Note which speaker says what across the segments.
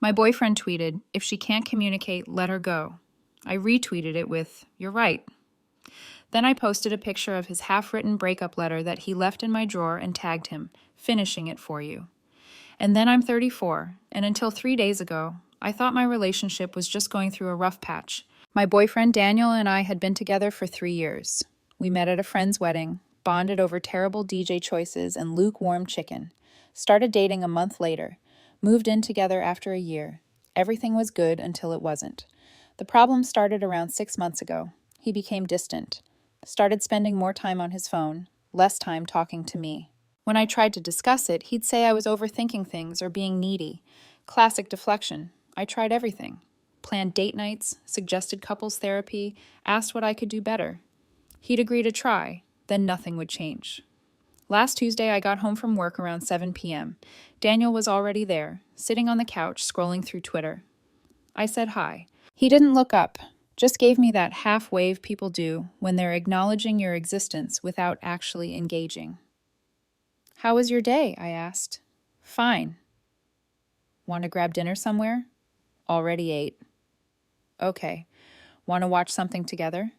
Speaker 1: My boyfriend tweeted, "If she can't communicate, let her go." I retweeted it with, "You're right." Then I posted a picture of his half-written breakup letter that he left in my drawer and tagged him, "Finishing it for you." And then I'm 34, and until 3 days ago, I thought my relationship was just going through a rough patch. My boyfriend Daniel and I had been together for 3 years. We met at a friend's wedding, bonded over terrible DJ choices and lukewarm chicken, started dating a month later, moved in together after a year. Everything was good until it wasn't. The problem started around 6 months ago. He became distant, started spending more time on his phone, less time talking to me. When I tried to discuss it, he'd say I was overthinking things or being needy. Classic deflection. I tried everything. Planned date nights, suggested couples therapy, asked what I could do better. He'd agree to try, then nothing would change. Last Tuesday, I got home from work around 7 p.m. Daniel was already there, sitting on the couch, scrolling through Twitter. I said hi. He didn't look up, just gave me that half wave people do when they're acknowledging your existence without actually engaging. "How was your day?" I asked. "Fine." "Want to grab dinner somewhere?" "Already ate." "Okay. Want to watch something together?"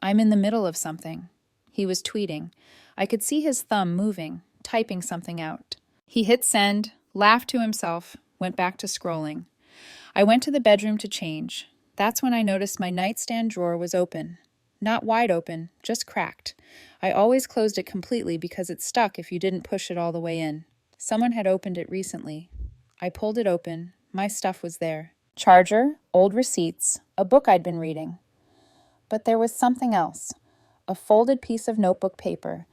Speaker 1: "I'm in the middle of something." He was tweeting. I could see his thumb moving, typing something out. He hit send, laughed to himself, went back to scrolling. I went to the bedroom to change. That's when I noticed my nightstand drawer was open. Not wide open, just cracked. I always closed it completely because it stuck if you didn't push it all the way in. Someone had opened it recently. I pulled it open. My stuff was there. Charger, old receipts, a book I'd been reading. But there was something else. A folded piece of notebook paper.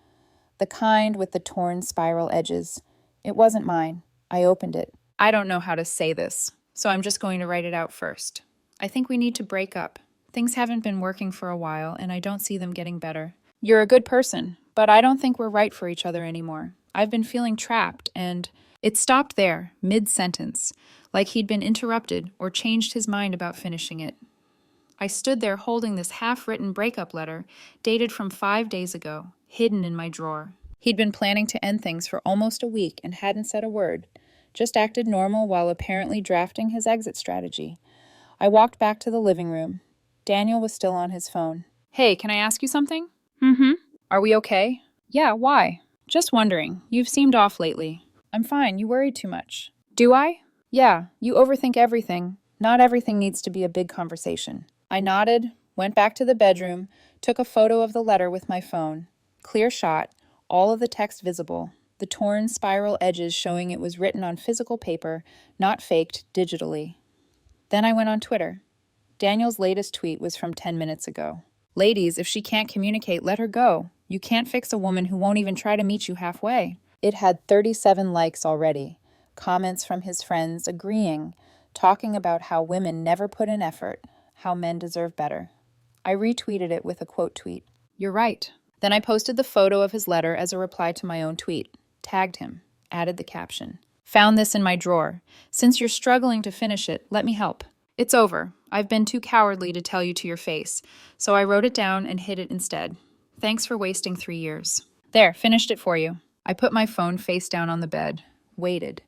Speaker 1: The kind with the torn spiral edges. It wasn't mine. I opened it. I don't know how to say this, so I'm just going to write it out first. I think we need to break up. Things haven't been working for a while, and I don't see them getting better. You're a good person, but I don't think we're right for each other anymore. I've been feeling trapped, and it stopped there, mid-sentence, like he'd been interrupted or changed his mind about finishing it. I stood there holding this half-written breakup letter, dated from 5 days ago, hidden in my drawer. He'd been planning to end things for almost a week and hadn't said a word, just acted normal while apparently drafting his exit strategy. I walked back to the living room. Daniel was still on his phone. "Hey, can I ask you something?" "Mm-hmm. Are we okay?" "Yeah, why?" "Just wondering. You've seemed off lately." "I'm fine. You worry too much." "Do I?" "Yeah, you overthink everything. Not everything needs to be a big conversation." I nodded, went back to the bedroom, took a photo of the letter with my phone. Clear shot, all of the text visible, the torn spiral edges showing it was written on physical paper, not faked digitally. Then I went on Twitter. Daniel's latest tweet was from 10 minutes ago. "Ladies, if she can't communicate, let her go. You can't fix a woman who won't even try to meet you halfway." It had 37 likes already, comments from his friends agreeing, talking about how women never put in effort, how men deserve better. I retweeted it with a quote tweet. "You're right." Then I posted the photo of his letter as a reply to my own tweet, tagged him, added the caption. "Found this in my drawer. Since you're struggling to finish it, let me help. It's over. I've been too cowardly to tell you to your face, so I wrote it down and hid it instead. Thanks for wasting 3 years. There, finished it for you." I put my phone face down on the bed, waited.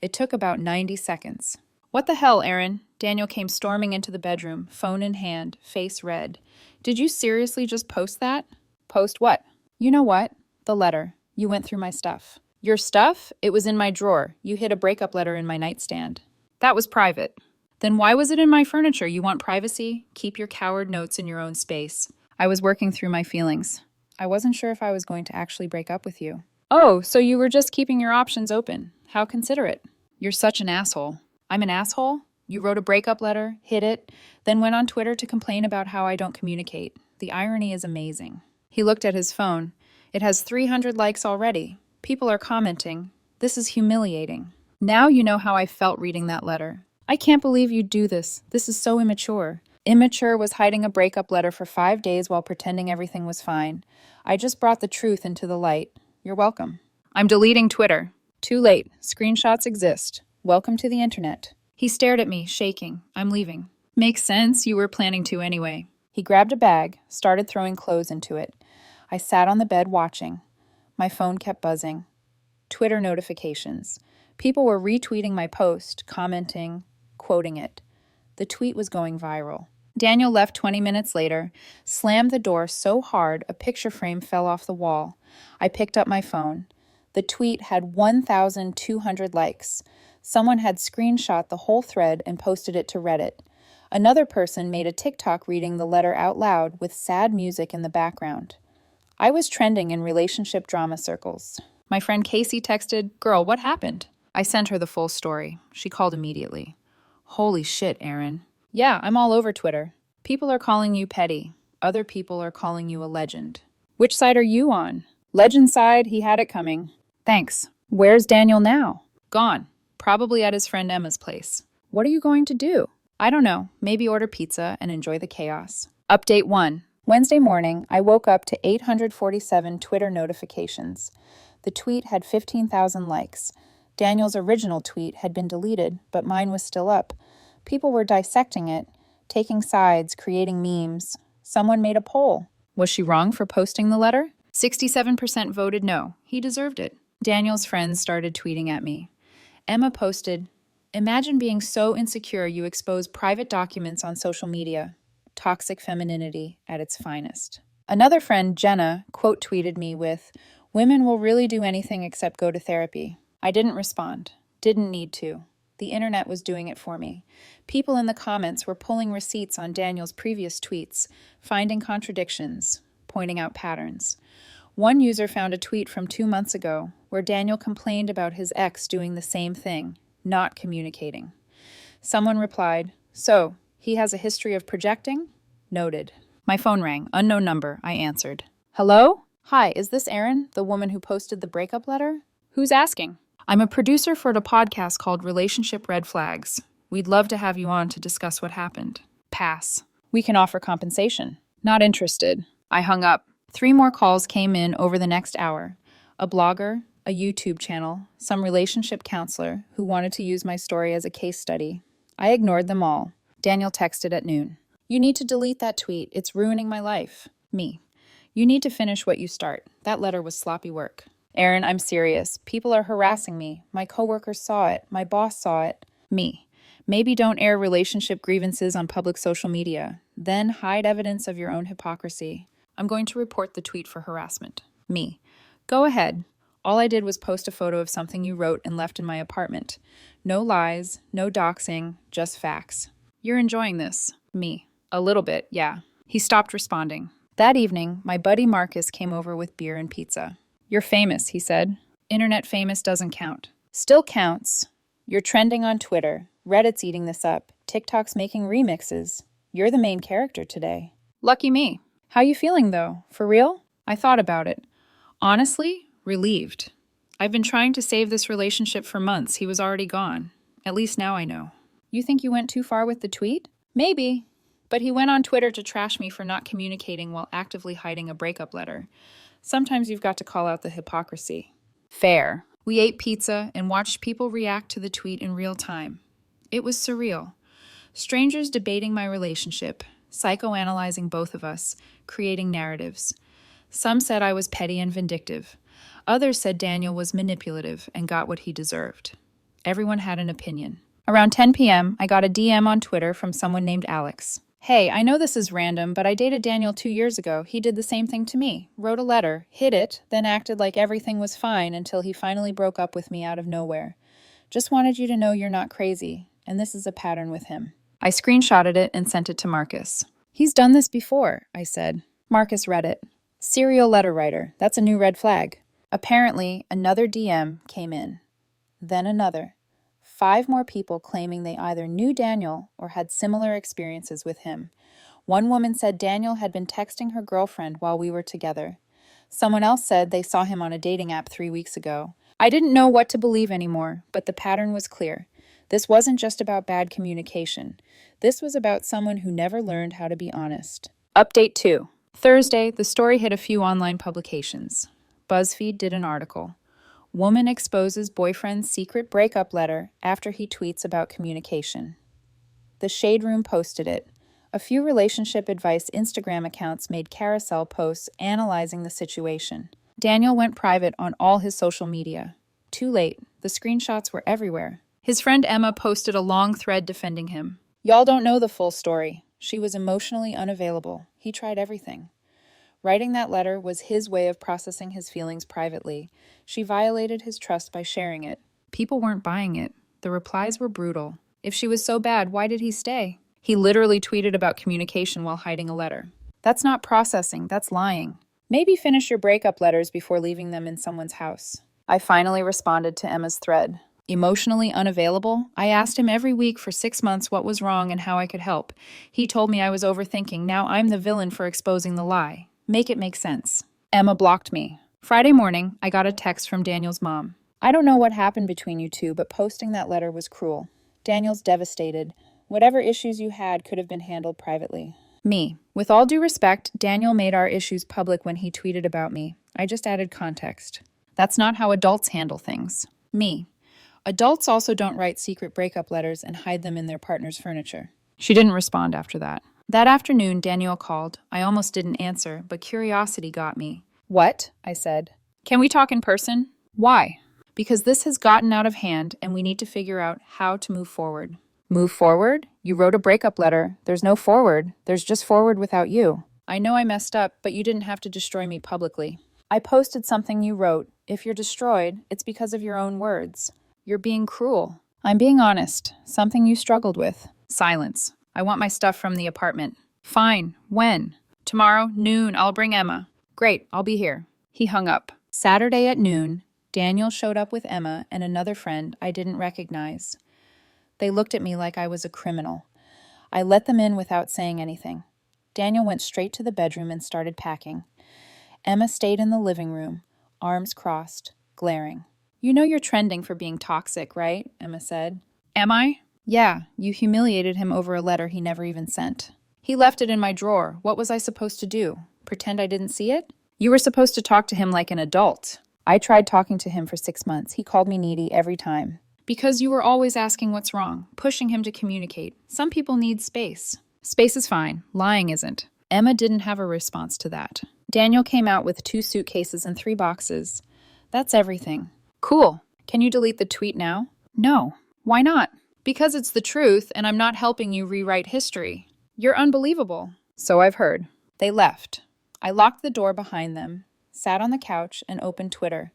Speaker 1: It took about 90 seconds. "What the hell, Aaron?" Daniel came storming into the bedroom, phone in hand, face red. "Did you seriously just post that?" "Post what?" "You know what? The letter. You went through my stuff." "Your stuff? It was in my drawer. You hid a breakup letter in my nightstand." "That was private." "Then why was it in my furniture? You want privacy? Keep your coward notes in your own space." I was working through my feelings. I wasn't sure if I was going to actually break up with you. "Oh, so you were just keeping your options open. How considerate." "You're such an asshole." "I'm an asshole? You wrote a breakup letter, hid it, then went on Twitter to complain about how I don't communicate. The irony is amazing." He looked at his phone. "It has 300 likes already. People are commenting. This is humiliating. Now you know how I felt reading that letter. I can't believe you'd do this. This is so immature." Immature was hiding a breakup letter for 5 days while pretending everything was fine. I just brought the truth into the light. You're welcome. "I'm deleting Twitter." "Too late. Screenshots exist. Welcome to the internet." He stared at me, shaking. "I'm leaving." "Makes sense. You were planning to anyway." He grabbed a bag, started throwing clothes into it. I sat on the bed watching. My phone kept buzzing. Twitter notifications. People were retweeting my post, commenting, quoting it. The tweet was going viral. Daniel left 20 minutes later, slammed the door so hard a picture frame fell off the wall. I picked up my phone. The tweet had 1,200 likes. Someone had screenshot the whole thread and posted it to Reddit. Another person made a TikTok reading the letter out loud with sad music in the background. I was trending in relationship drama circles. My friend Casey texted, "Girl, what happened?" I sent her the full story. She called immediately. "Holy shit, Aaron." "Yeah, I'm all over Twitter. People are calling you petty. Other people are calling you a legend." "Which side are you on?" "Legend side, he had it coming." "Thanks. Where's Daniel now?" "Gone. Probably at his friend Emma's place." "What are you going to do?" "I don't know. Maybe order pizza and enjoy the chaos." Update 1. Wednesday morning, I woke up to 847 Twitter notifications. The tweet had 15,000 likes. Daniel's original tweet had been deleted, but mine was still up. People were dissecting it, taking sides, creating memes. Someone made a poll. Was she wrong for posting the letter? 67% voted no. He deserved it. Daniel's friends started tweeting at me. Emma posted, "Imagine being so insecure you expose private documents on social media. Toxic femininity at its finest." Another friend, Jenna, quote tweeted me with, "Women will really do anything except go to therapy." I didn't respond. Didn't need to. The internet was doing it for me. People in the comments were pulling receipts on Daniel's previous tweets, finding contradictions, pointing out patterns. One user found a tweet from 2 months ago where Daniel complained about his ex doing the same thing, not communicating. Someone replied, "So, he has a history of projecting?" Noted. My phone rang. Unknown number. I answered. "Hello? Hi, is this Erin, the woman who posted the breakup letter?" "Who's asking?" "I'm a producer for a podcast called Relationship Red Flags. We'd love to have you on to discuss what happened." Pass. "We can offer compensation." "Not interested." I hung up. 3 more calls came in over the next hour. A blogger, a YouTube channel, some relationship counselor who wanted to use my story as a case study. I ignored them all. Daniel texted at noon. "You need to delete that tweet. It's ruining my life." Me. "You need to finish what you start. That letter was sloppy work." "Aaron, I'm serious. People are harassing me. My coworkers saw it. My boss saw it." Me. "Maybe don't air relationship grievances on public social media. Then hide evidence of your own hypocrisy. I'm going to report the tweet for harassment." Me. "Go ahead. All I did was post a photo of something you wrote and left in my apartment. No lies, no doxing, just facts. You're enjoying this." Me. "A little bit, yeah." He stopped responding. That evening, my buddy Marcus came over with beer and pizza. "You're famous," he said. "Internet famous doesn't count." "Still counts. You're trending on Twitter. Reddit's eating this up. TikTok's making remixes. You're the main character today." "Lucky me." "How you feeling, though? For real?" I thought about it. Honestly, relieved. I've been trying to save this relationship for months. He was already gone. At least now I know. "You think you went too far with the tweet?" "Maybe. But he went on Twitter to trash me for not communicating while actively hiding a breakup letter. Sometimes you've got to call out the hypocrisy." Fair. We ate pizza and watched people react to the tweet in real time. It was surreal. Strangers debating my relationship, psychoanalyzing both of us, creating narratives. Some said I was petty and vindictive. Others said Daniel was manipulative and got what he deserved. Everyone had an opinion. Around 10 p.m., I got a DM on Twitter from someone named Alex. "Hey, I know this is random, but I dated Daniel 2 years ago. He did the same thing to me. Wrote a letter, hid it, then acted like everything was fine until he finally broke up with me out of nowhere. Just wanted you to know you're not crazy, and this is a pattern with him." I screenshotted it and sent it to Marcus. "He's done this before," I said. Marcus read it. "Serial letter writer. That's a new red flag." Apparently, another DM came in. Then another. 5 more people claiming they either knew Daniel or had similar experiences with him. One woman said Daniel had been texting her girlfriend while we were together. Someone else said they saw him on a dating app 3 weeks ago. I didn't know what to believe anymore, but the pattern was clear. This wasn't just about bad communication. This was about someone who never learned how to be honest. Update 2. Thursday, the story hit a few online publications. BuzzFeed did an article. Woman exposes boyfriend's secret breakup letter after he tweets about communication. The Shade Room posted it. A few relationship advice Instagram accounts made carousel posts analyzing the situation. Daniel went private on all his social media. Too late. The screenshots were everywhere. His friend Emma posted a long thread defending him. Y'all don't know the full story. She was emotionally unavailable. He tried everything. Writing that letter was his way of processing his feelings privately. She violated his trust by sharing it. People weren't buying it. The replies were brutal. If she was so bad, why did he stay? He literally tweeted about communication while hiding a letter. That's not processing, that's lying. Maybe finish your breakup letters before leaving them in someone's house. I finally responded to Emma's thread. Emotionally unavailable? I asked him every week for 6 months what was wrong and how I could help. He told me I was overthinking. Now I'm the villain for exposing the lie. Make it make sense. Emma blocked me. Friday morning, I got a text from Daniel's mom. I don't know what happened between you two, but posting that letter was cruel. Daniel's devastated. Whatever issues you had could have been handled privately. Me. With all due respect, Daniel made our issues public when he tweeted about me. I just added context. That's not how adults handle things. Me. Adults also don't write secret breakup letters and hide them in their partner's furniture. She didn't respond after that. That afternoon, Daniel called. I almost didn't answer, but curiosity got me. What? I said. Can we talk in person? Why? Because this has gotten out of hand and we need to figure out how to move forward. Move forward? You wrote a breakup letter. There's no forward. There's just forward without you. I know I messed up, but you didn't have to destroy me publicly. I posted something you wrote. If you're destroyed, it's because of your own words. You're being cruel. I'm being honest. Something you struggled with. Silence. I want my stuff from the apartment. Fine. When? Tomorrow, noon. I'll bring Emma. Great. I'll be here. He hung up. Saturday at noon, Daniel showed up with Emma and another friend I didn't recognize. They looked at me like I was a criminal. I let them in without saying anything. Daniel went straight to the bedroom and started packing. Emma stayed in the living room, arms crossed, glaring. You know you're trending for being toxic, right? Emma said. Am I? Yeah, you humiliated him over a letter he never even sent. He left it in my drawer. What was I supposed to do? Pretend I didn't see it? You were supposed to talk to him like an adult. I tried talking to him for 6 months. He called me needy every time. Because you were always asking what's wrong, pushing him to communicate. Some people need space. Space is fine. Lying isn't. Emma didn't have a response to that. Daniel came out with 2 suitcases and 3 boxes. That's everything. Cool. Can you delete the tweet now? No. Why not? Because it's the truth and I'm not helping you rewrite history. You're unbelievable. So I've heard. They left. I locked the door behind them, sat on the couch, and opened Twitter.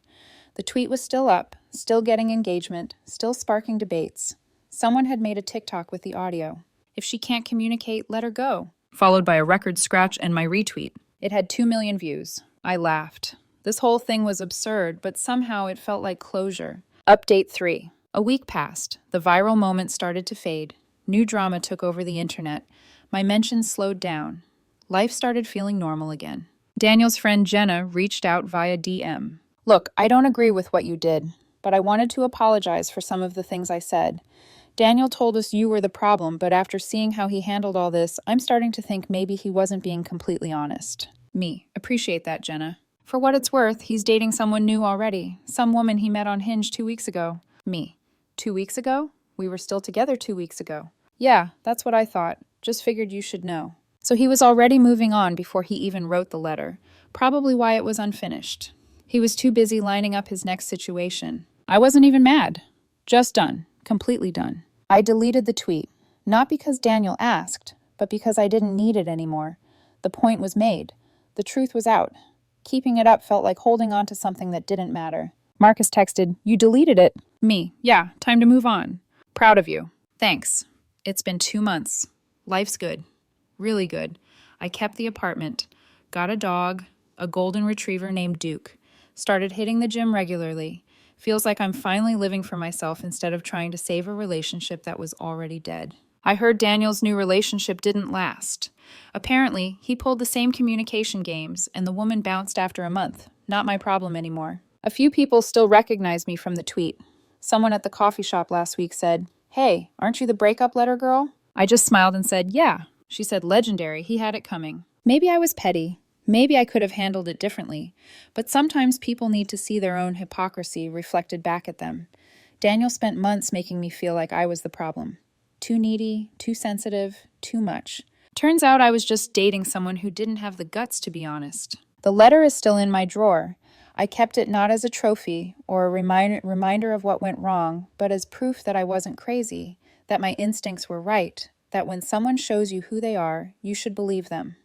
Speaker 1: The tweet was still up, still getting engagement, still sparking debates. Someone had made a TikTok with the audio. If she can't communicate, let her go. Followed by a record scratch and my retweet. It had 2 million views. I laughed. This whole thing was absurd, but somehow it felt like closure. Update 3. A week passed. The viral moment started to fade. New drama took over the internet. My mentions slowed down. Life started feeling normal again. Daniel's friend Jenna reached out via DM. Look, I don't agree with what you did, but I wanted to apologize for some of the things I said. Daniel told us you were the problem, but after seeing how he handled all this, I'm starting to think maybe he wasn't being completely honest. Me. Appreciate that, Jenna. For what it's worth, he's dating someone new already. Some woman he met on Hinge 2 weeks ago. Me. 2 weeks ago? We were still together 2 weeks ago. Yeah, that's what I thought. Just figured you should know. So he was already moving on before he even wrote the letter. Probably why it was unfinished. He was too busy lining up his next situation. I wasn't even mad. Just done. Completely done. I deleted the tweet. Not because Daniel asked, but because I didn't need it anymore. The point was made. The truth was out. Keeping it up felt like holding on to something that didn't matter. Marcus texted, "You deleted it." Me. Yeah, time to move on. Proud of you. Thanks. It's been 2 months. Life's good. Really good. I kept the apartment. Got a dog, a golden retriever named Duke. Started hitting the gym regularly. Feels like I'm finally living for myself instead of trying to save a relationship that was already dead. I heard Daniel's new relationship didn't last. Apparently, he pulled the same communication games, and the woman bounced after a month. Not my problem anymore. A few people still recognize me from the tweet. Someone at the coffee shop last week said, "Hey, aren't you the breakup letter girl?" I just smiled and said, "Yeah." She said, "Legendary, he had it coming." Maybe I was petty. Maybe I could have handled it differently. But sometimes people need to see their own hypocrisy reflected back at them. Daniel spent months making me feel like I was the problem. Too needy, too sensitive, too much. Turns out I was just dating someone who didn't have the guts to be honest. The letter is still in my drawer. I kept it not as a trophy or a reminder of what went wrong, but as proof that I wasn't crazy, that my instincts were right, that when someone shows you who they are, you should believe them.